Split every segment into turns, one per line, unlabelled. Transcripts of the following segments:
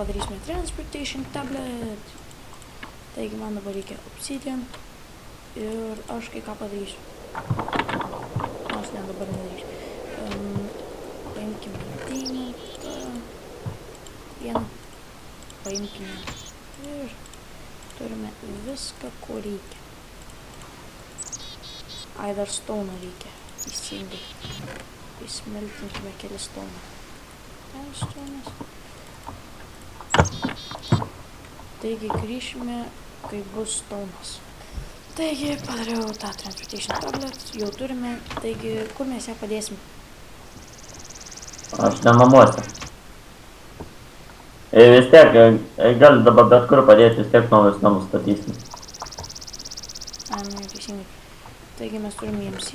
Padarysime Transportation Tablet. Taigi man dabar reikia Obsidian ir aš kai ką padarysiu. Nors ne, dabar nedarysiu. Paimkime Diamantą. Vieną. Paimkime ir turime viską, ko reikia. Ai, dar Stone reikia. Teisingai. Įsmeltinkime keli Stone. Ten Stone'as. Taigi grįšime, kai bus Stone'as. Taigi padariau tą Transportation Tablet, jau turime, taigi kur mes ją padėsim?
Aš ne namuose. Vis tiek, gali dabar bet kur padėti, vis tiek naujus namus statysim.
Ne, teisingai. Taigi mes turime EMC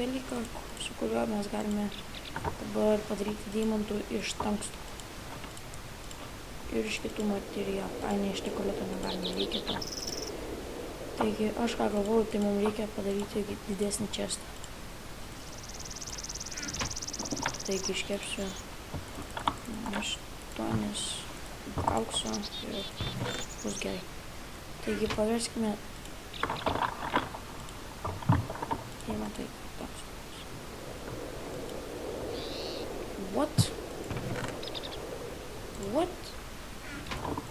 dalyką, su kuriuo mes galime dabar padaryti deimantų iš tungsto. Ir iš kitų materialų. Ai, ne, iš tikoleto negalime, reikia to. Taigi, aš ką galvoju, tai mums reikia padaryti didesnį chestą. Taigi, iškepsiu 8 aukso ir bus gerai. Taigi, paverskime deimantai toks. What?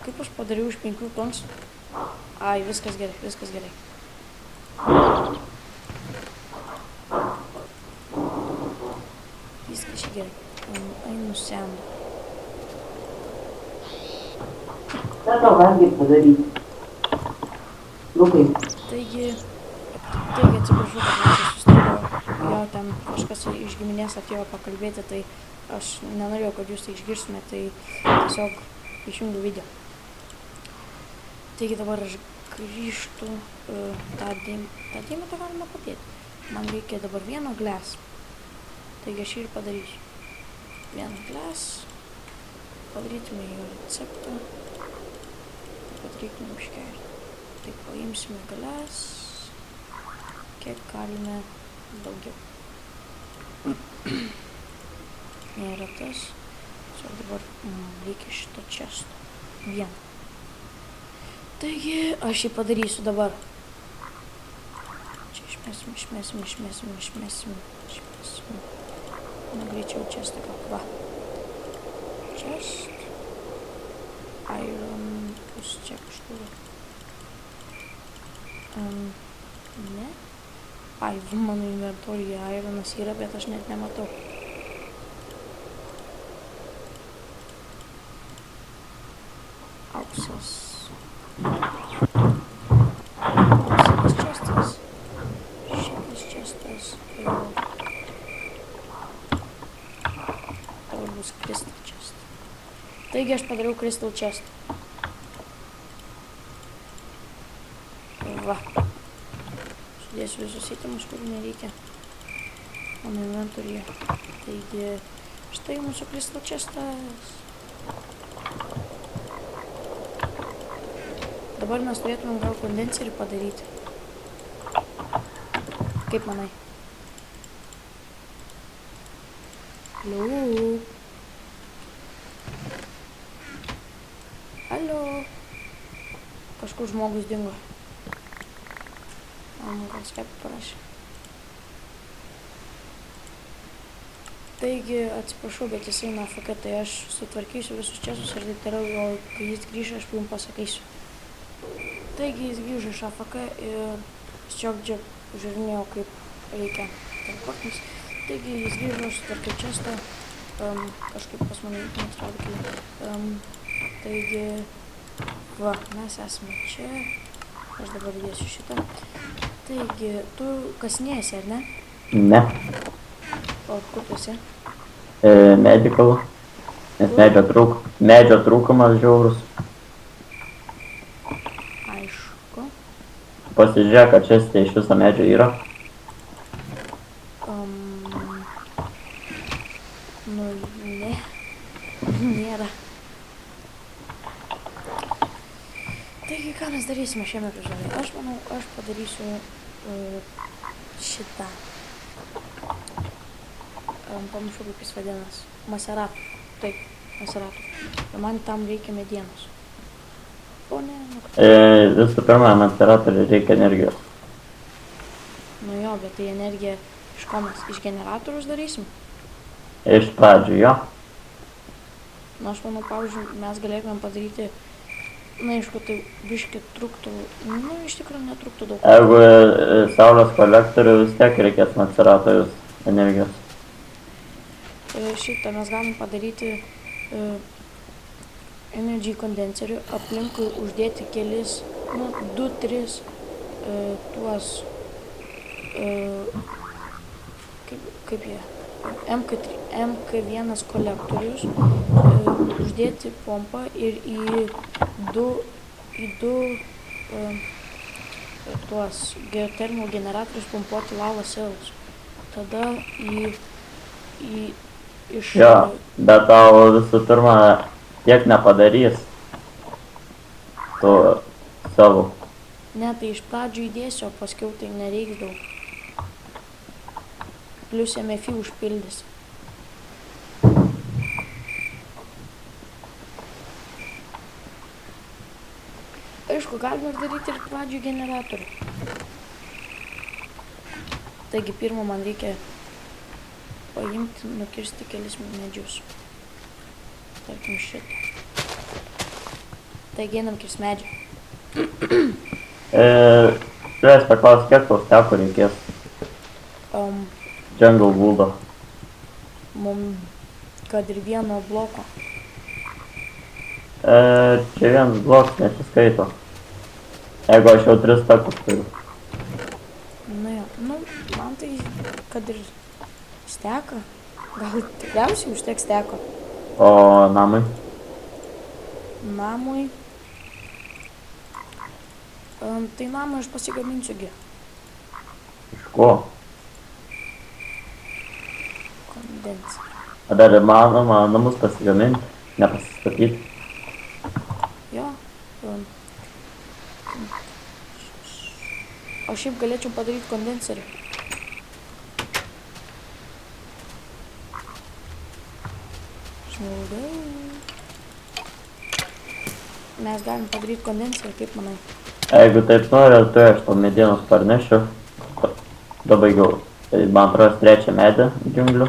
Kaip aš padariau iš 5 tons? Ai, viskas gerai, viskas gerai. Viskas gerai. Einu sendu.
Ką tau valgyti padaryti? Lukai.
Taigi atsiprašau, kad aš sustrigo. Jo, ten kažkas iš giminės atėjo pakalbėti, tai aš nenorėjau, kad jūs tai išgirstumėte, tai tiesiog išjungiu video. Taigi dabar aš grįžtu, tą deimatą galima padėti. Man reikia dabar vieno glass. Taigi aš ir padarysiu. Vieną glass. Padarytume jo receptą. Padarytume biškelį. Tai paimsime glass. Kiek galime daugiau. Nėra tas. Tiesiog dabar reikia šito chesto. Vieną. Taigi, aš jį padarysiu dabar. Čia išmesim. Greičiau chestą gal. Va. Chest. Iron. Bus čia kažkur. Ne. Ai, mano inventorijoje ironas yra, bet aš net nematau. Auksas. Šitas chestas ir dabar bus crystal chest. Taigi aš padariau crystal chest. Va. Sudėsiu visus itemus, kurių nereikia mano inventorijoje. Taigi štai mūsų crystal chestas. Dabar mes turėtumėm gal kondenserį padaryti. Kaip manai? Alio. Kažkur žmogus dingo. Man gal Skype parašė. Taigi, atsiprašau, bet jis eina AFK, tai aš sutvarkysiu visus česus ir taip toliau, o kai jis grįžo, aš jums pasakysiu. Taigi jis grįžo iš AFK ir tiesiog žiūrinėjau, kaip reikia teleportinis. Taigi jis grįžo, sutvarkiau chestą, kažkaip pas mane neatrado kelią. Taigi, va, mes esame čia, aš dabar dėsiu šitą. Taigi, tu kasinėjasi, ar ne?
Ne.
O kur tu esi?
Medical. Nes medžio trūkumas žiaurus.
Aišku.
Pasižiūrėk, kad čia iš viso
Nu,
medžio yra.
Nu, ne. Nėra. Taigi, ką mes darysime šiame epizode? Aš manau, aš padarysiu šitą. Pamiršau, kaip jis vadinasi. Maseratų. Taip, maseratų. Ir man tam reikia medienos. O ne, nu kad...
Visų pirma, maceratoriui reikia energijos.
Nu jo, bet tai energija iš ko mes? Iš generatorius darysim?
Iš pradžių, jo.
Nu, aš manau, pavyzdžiui, mes galėtumėm padaryti, na, aišku, tai biški truktų, nu, iš tikrųjų netruktų daug.
Jeigu saulės kolektorių, vis tiek reikės maceratorius energijos.
Šitą mes galim padaryti energy kondenserių, aplinkui uždėti kelis, nu, 2-3 tuos, kaip jie, MK1 kolektorius, uždėti pompą ir į du tuos geotermų generatorius pumpuoti lavos cells. Tada iš...
Jo, bet tau visų pirma tiek nepadarys tų savo.
Ne, tai iš pradžių įdėsiu, o paskiau tai nereiks daug. Plius MFI užpildys. Aišku, galima daryti ir pradžių generatorių. Taigi, pirmą man reikia paimti, nukirsti kelis medžius. Tarkim šitą. Taigi, einam kirst medžią.
Turės paklaus, kiek tau steko reikės? Jungle Wool'o.
Mum, kad ir vieno bloko.
Čia vienas blokas nesiskaito. Jeigu aš jau 3 takus turiu.
Nu jo, nu, man tai, kad ir steka. Gal tikriausiai užteks steko.
O namui?
Namui. Tai namą aš pasigaminsiu gi.
Iš ko?
Kondensiją.
A dar įmanoma namus pasigaminti, nepasistatyti.
Jo. O šiaip galėčiau padaryti kondenserį. Smilgai. Mes galim padaryti kondenserį, kaip manai?
Jeigu taip nori, tai aš tau medienos parnešiu. Dabaigiau. Tai man atrodo 3 medį džiunglių.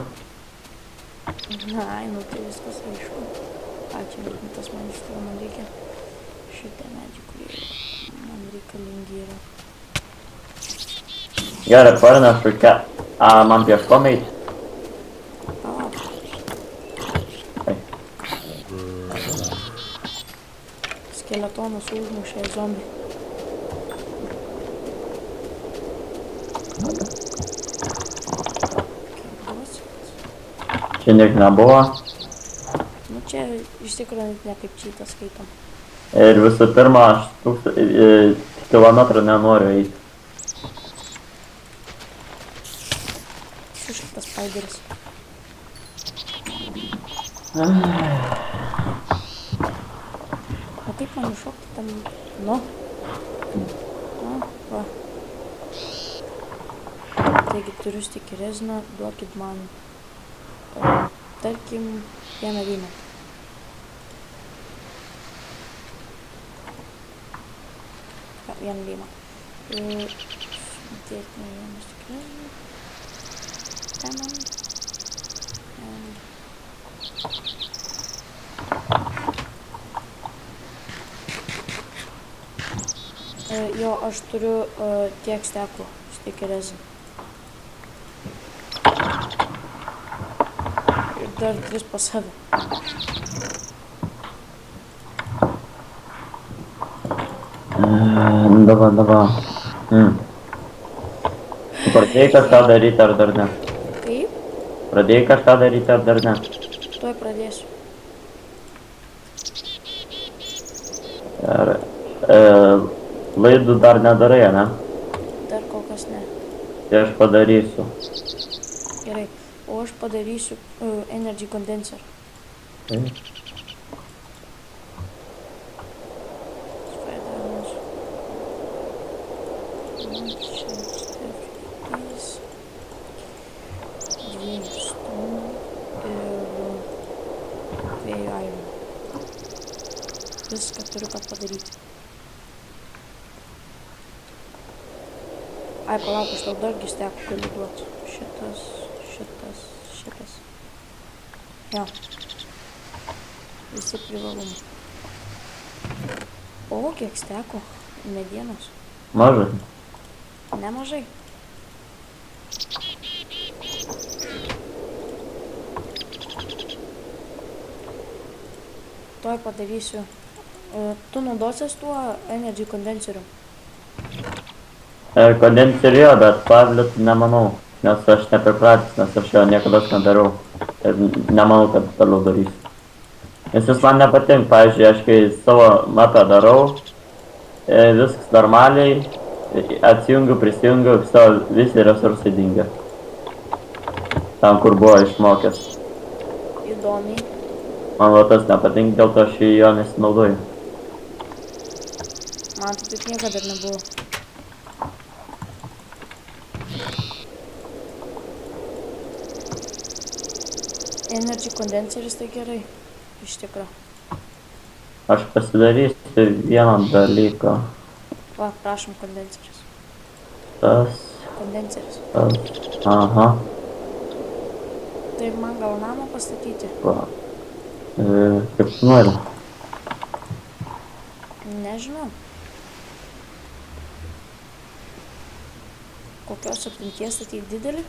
Ai, nu tai viskas aišku. Ačiū, tas man iš to man reikia šitą medį, kurie man reikalingi yra.
Gerai, parnešu man pieškom eiti.
Palauk.
Ai.
Skeletonas užmušė zombį.
Čia niek nebuvo.
Nu čia iš tikrųjų ne kaip čytą skaitom.
Ir visų pirma, aš kilometrų nenoriu eiti.
Sušiktas spaideris. O kaip man iššokti tam... Nu. Nu, va. Taigi turiu stikį reziną, duokit man, tarkim, vieną vyną. Vieną vyną. Dėkime vieną stikį reziną. Ten man. Jo, aš turiu tiek stekų stikį reziną. Ir dar 3 pas save.
Dava. Pradėjai kažką daryti ar dar ne?
Kaip?
Pradėjai kažką daryti ar dar ne?
Tuoj pradėsiu.
Gerai. Laidų dar nedarai, ne?
Dar kol kas ne.
Tai aš padarysiu.
Gerai. O aš padarysiu energy condenser.
Taip.
Viską turiu ką padaryti. Ai, palauk, aš tau dargi stekų galiu duoti. Šitas. Jo. Visi privalumai. O, kiek steko medienos.
Mažai.
Nemažai. Tuoj padarysiu. Tu naudosies tuo energy kondenseriu.
Kondenseriu, bet pavliut nemanau, nes aš nepripratęs, nes aš jo niekada nedariau. Ir nemanau, kad toliau darysiu. Nes jis man nepatinka, pavyzdžiui, aš kai savo mapę darau, viskas normaliai, atsijungiu, prisijungiu, visi resursai dingia. Tam, kur buvo išmokęs.
Įdomiai.
Man va tas nepatinka, dėl to aš jo nesinaudoju.
Man tai taip niekada ir nebuvo. Energy kondenseris tai gerai, iš tikro.
Aš pasidarysiu vieną dalyką.
Va, prašom kondenseris.
Tas,
Kondenseris.
tas, aha,
Tai man gal namą pastatyti?
va. Kaip tu nori.
Nežinau. Kokios apimties statyti didelį?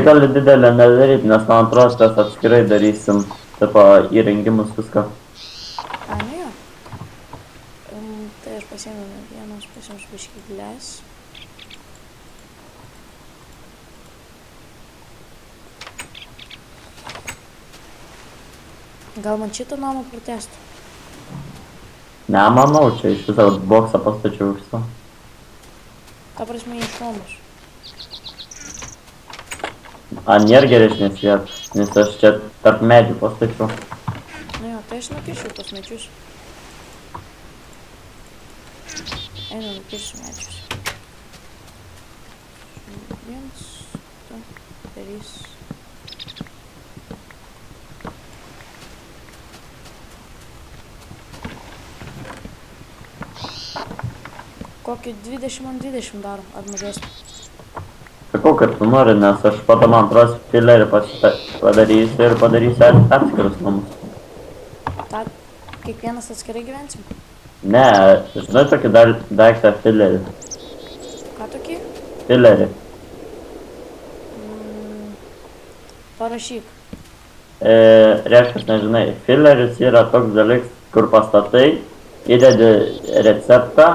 Gali didelę nedaryti, nes man atrodo, kad atskirai darysim, tipo, įrengimus viską.
A, nu jo. Tai aš pasiėmiau medieną, aš pasiėmiau biškį gles. Gal man šitą namą pratęstų?
Nemanau, čia iš viso boksą pastačiau visą.
Ta prasme, iš šonus.
A, nėra geresnės vietos, nes aš čia tarp medžių pastačiau.
Nu jo, tai aš nukiršiu tos medžius. Einu nukirsiu medžius. 1, 2, 3. Kokį 20 ant 20 darom, ar mažesnį?
Sakau, kad tu nori, nes aš po to man atrodo filerį padarysiu ir padarysiu atskirus namus.
Ta, kiekvienas atskirai gyvensim?
Ne, žinai tokį daiktą filerį.
Ką tokį?
Filerį.
Parašyk.
Reiškia, nežinai, fileris yra toks dalykas, kur pastatai, įdedi receptą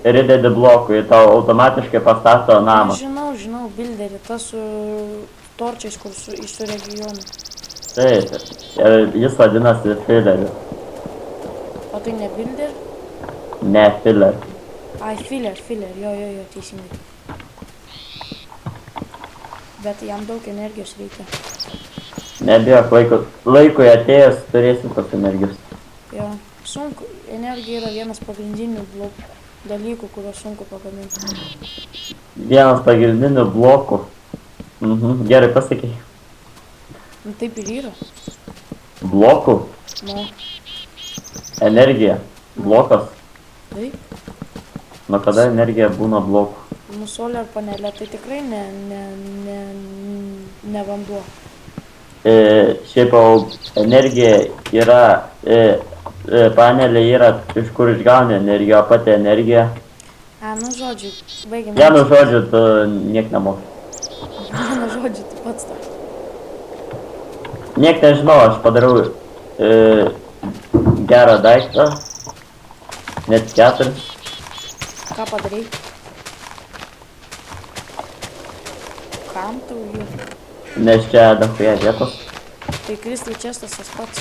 ir įdedi blokų, ir tau automatiškai pastato namą.
Žinau, bilderį, tas su torčiais, kur iš su regionu.
Taip, jis vadinasi fileriu.
O tai ne bilder?
Ne, filer.
Ai, filler, jo, teisingai. Bet jam daug energijos reikia.
Nebijok, laikui atėjus turėsim tos energijos.
Jo, sunku, energija yra vienas pagrindinių dalykų, kuriuos sunku pagaminti.
Vienas pagrindinių blokų. Gerai pasakei.
Nu taip ir yra.
Blokų?
Nu,
Energija. Blokas.
taip.
Nuo kada energija būna blokų?
Nu, solar panelė tai tikrai ne vanduo.
Šiaip jau energija yra, panelė yra iš kur išgauni energiją, o pati energija.
A, nu žodžiu, baigiam.
Vienu žodžiu, tu niek nemoki.
Vienu žodžiu, tu pats tą.
Niek nežinau, aš padariau gerą daiktą. Net 4.
Ką padarai? Kam tau jų?
Nes čia dahuja vietos.
Tai Crystal Chestas tas pats.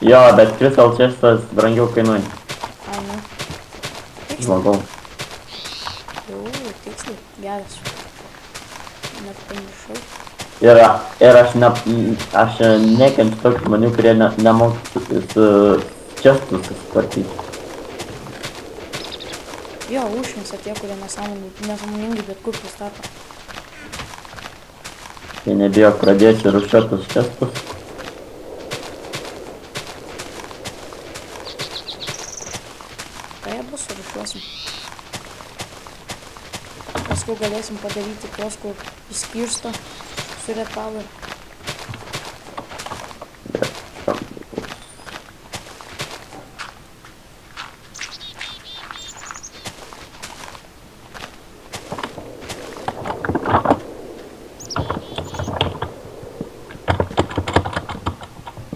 Jo, bet Crystal Chestas brangiau kainuoja.
Ai, nu. Tiksliai.
Žmogau.
Jau, tiksliai. Geras. net pamiršau.
Ir aš nekenčiu tokių žmonių, kurie nemoka su čestu susitvarkyti.
Jo, užšmisa tie, kurie nesąmoningai bet kur pristato.
Tai nebijok pradėti rušiuotus čestus.
Tai abu surūšiuosim. Paskui galėsim padaryti tuos, kur išskirsto su Red Power.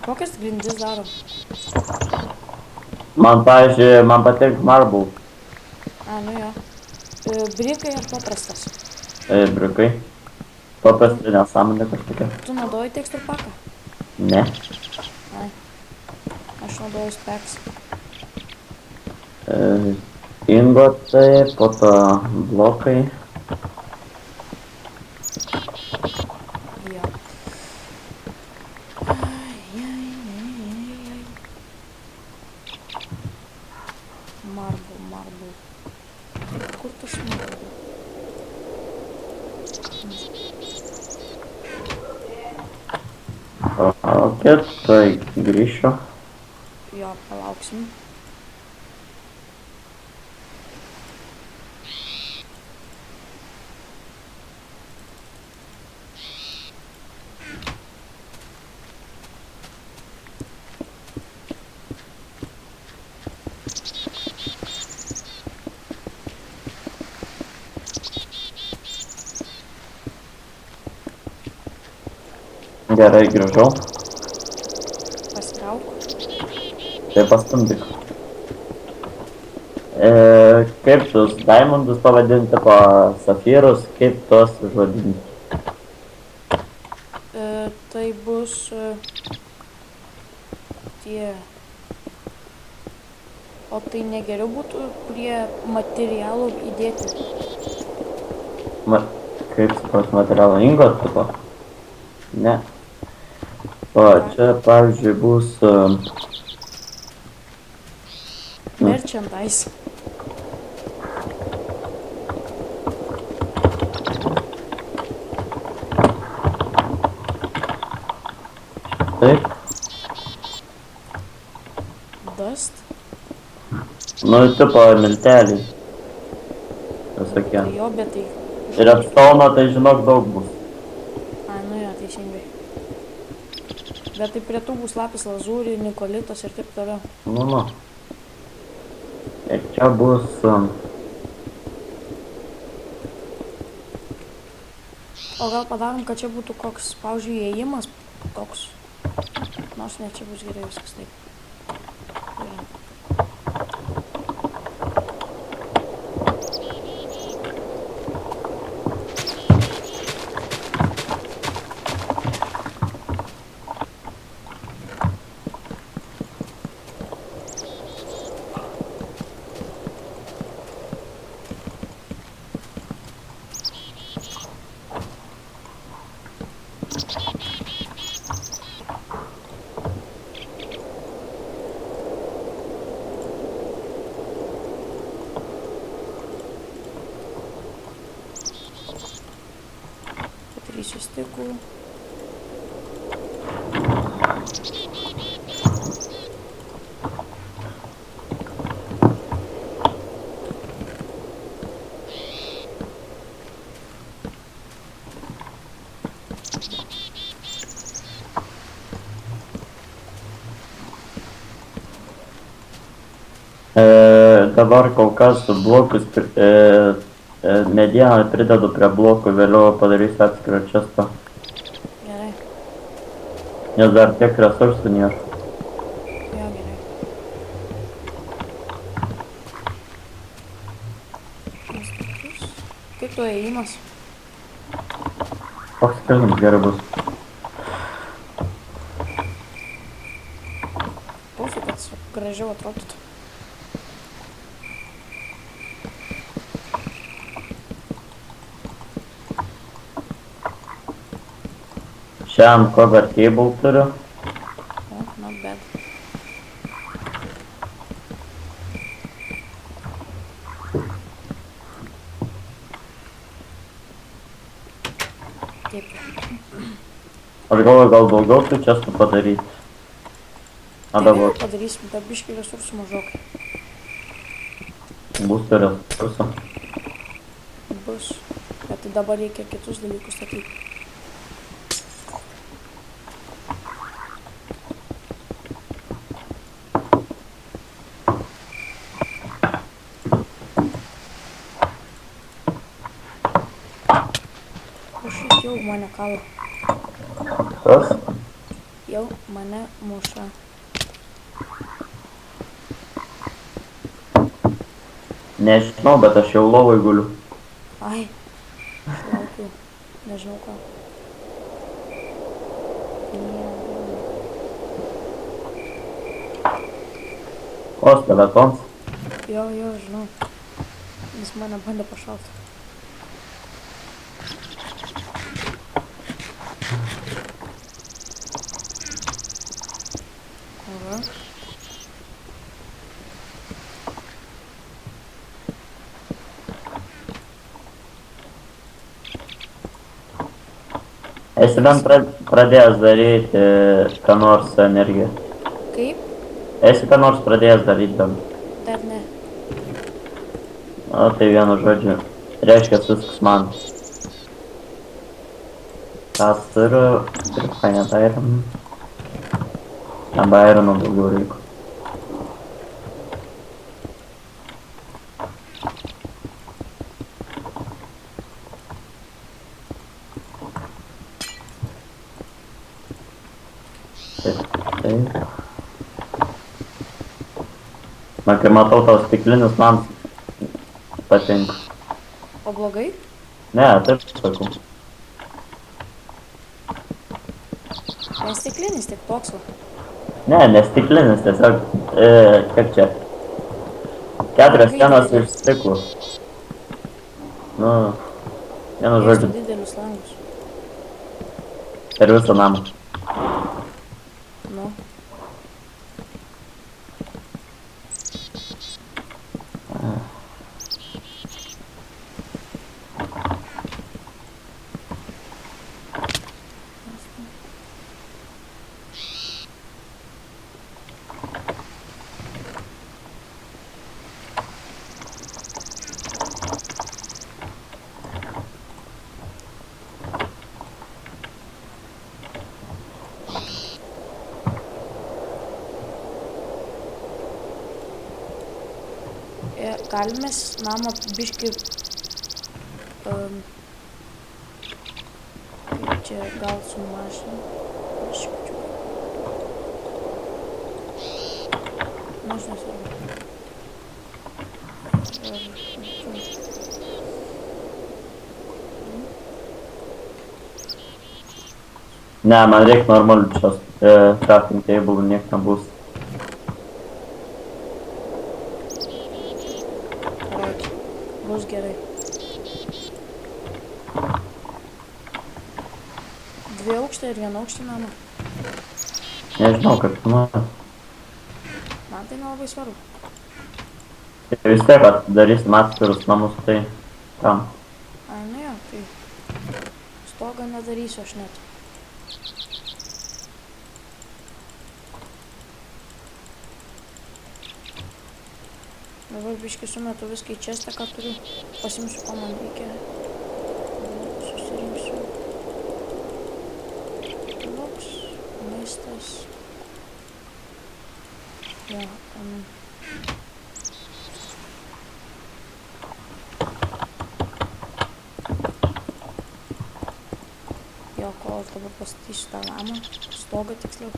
Kokias grindis darom?
Man, pavyzdžiui, man patinka marble.
A, nu jo. Brikai ar paprastas?
Brikai. Paprastai nesąmonė kažkokia.
Tu naudoji tekstur paką?
Ne.
Ai. Aš naudoju specs.
Ingotai, po to blokai.
Jo. Marble. Kur tas marble?
Palaukit, tai grįšiu.
Jo, palauksim.
Gerai, grįžau.
Pasitrauk.
Tai pastumdyk. Kaip tuos diamondus pavadinti, po safyrus, kaip tuos užvadinti?
Tai bus tie... O tai negeriau būtų prie materialų įdėti.
Kaip supras materialą ingot, tipo? Ne. O, čia, pavyzdžiui, bus...
Merchandise.
Taip.
Dust.
Nu, tipo, milteliai. Visokie.
Tai jo, bet tai...
Ir apstauno, tai žinok, daug bus.
A, nu jo, teisingai. Bet tai prie tų bus lapis lazūri, nikolitas ir taip toliau.
Nu. Ir čia bus...
O gal padarom, kad čia būtų koks, pavyzdžiui, įėjimas, koks. Nors ne, čia bus gerai viskas taip. Gerai. Padarysiu stikų.
Dabar kol kas blokus medieną pridedu prie blokų, vėliau padarysiu atskirą čestą.
Gerai.
Nes dar tiek resursų nėra.
Jo, gerai. Kaip tu įėjimas?
Koks skirtumas gerai bus.
Pofai, kad gražiau atrodytų.
Šiandien cover cable turiu.
O, not bad. Taip.
Aš galvoju, gal daugiau tų čestų padaryti. A
Tai
dabar
vėl padarysim, bet biškį resursų mažokai.
bus tų resursų.
Bus. Bet tai dabar reikia kitus dalykus statyti. Kažkaip jau mane kala.
Kas?
Jau mane muša.
Nežinau, bet aš jau lovai guliu.
Ai. Aš laukiu. Nežinau ką.
O, skeletons.
Jo, žinau. Jis mane bandė pašauti. Va.
Esi bent pradėjęs daryti ką nors su energija.
Kaip?
Esi ką nors pradėjęs daryti bent.
Dar ne.
O, tai vienu žodžiu. Reiškia viskas man. Kas turiu painėt iron. Arba irono daugiau reikia. Taip. Na, kai matau tos stiklinis, man patinka.
O blogai?
Ne, taip sakau.
Nestiklinis, tik toks va.
Ne, nestiklinis, tiesiog, kaip čia. 4 sienos iš stiklų. Nu, vienu
Mėgstu
žodžiu,
didelius langus.
per visą namą.
Nu. Galim mes namą biškį, kaip čia gal sumažinti. Nu, aš nesvarbu.
Ne, man reikia normalių čia crafting table, niek nebus.
Bus gerai. 2 aukštai ir 1 aukštį namą.
Nežinau, kaip tu nori.
Man tai nelabai svarbu.
Tai vis tiek darysim atskirus namus, tai kam?
Ai, nu jo, tai stogą nedarysiu aš net. Dabar biškį sumetu viską į čestą, ką turiu. Pasimsiu, ko man reikia. Susirinksiu. Loks, maistas. Jo, jo, kol aš dabar pastatysiu tą namą. Stogą tiksliau.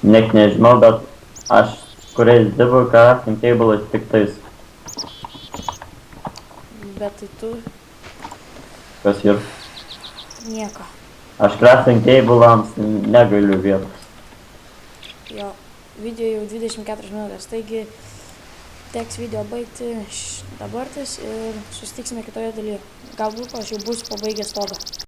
Nek nežinau, bet aš kuriais dirbu crafting table tik tais.
Bet tai tu,
Kas ir?
Nieko.
Aš crafting table'ams negailiu vietos.
Jo, video jau 24 minutės, taigi teks video baigti dabartis ir susitiksime kitoje dalyje. Galbūt aš jau būsiu pabaigęs stogą.